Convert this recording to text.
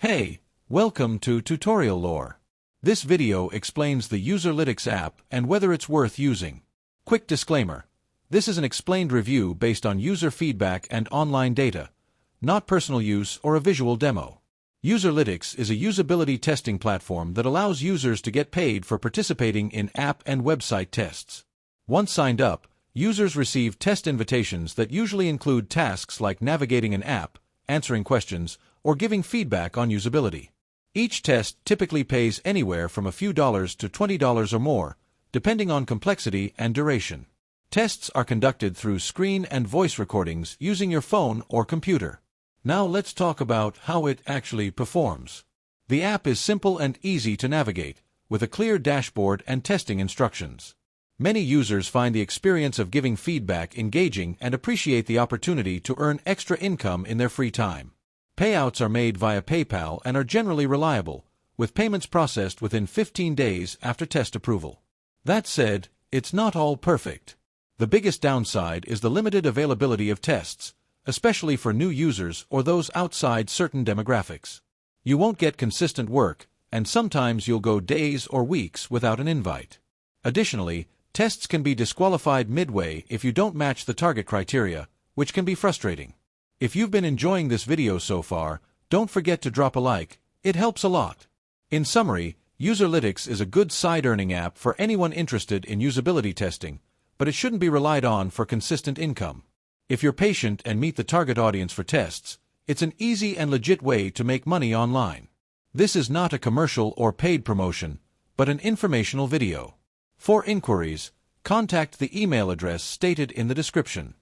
Hey, welcome to Tutorial Lore. This video explains the Userlytics app and whether it's worth using. Quick disclaimer. This is an explained review based on user feedback and online data, not personal use or a visual demo. Userlytics is a usability testing platform that allows users to get paid for participating in app and website tests. Once signed up, users receive test invitations that usually include tasks like navigating an app, answering questions, or giving feedback on usability. Each test typically pays anywhere from a few dollars to $20 or more, depending on complexity and duration. Tests are conducted through screen and voice recordings using your phone or computer. Now let's talk about how it actually performs. The app is simple and easy to navigate, with a clear dashboard and testing instructions. Many users find the experience of giving feedback engaging and appreciate the opportunity to earn extra income in their free time. Payouts are made via PayPal and are generally reliable, with payments processed within 15 days after test approval. That said, it's not all perfect. The biggest downside is the limited availability of tests, especially for new users or those outside certain demographics. You won't get consistent work, and sometimes you'll go days or weeks without an invite. Additionally, tests can be disqualified midway if you don't match the target criteria, which can be frustrating. If you've been enjoying this video so far, don't forget to drop a like, it helps a lot. In summary, Userlytics is a good side-earning app for anyone interested in usability testing, but it shouldn't be relied on for consistent income. If you're patient and meet the target audience for tests, it's an easy and legit way to make money online. This is not a commercial or paid promotion, but an informational video. For inquiries, contact the email address stated in the description.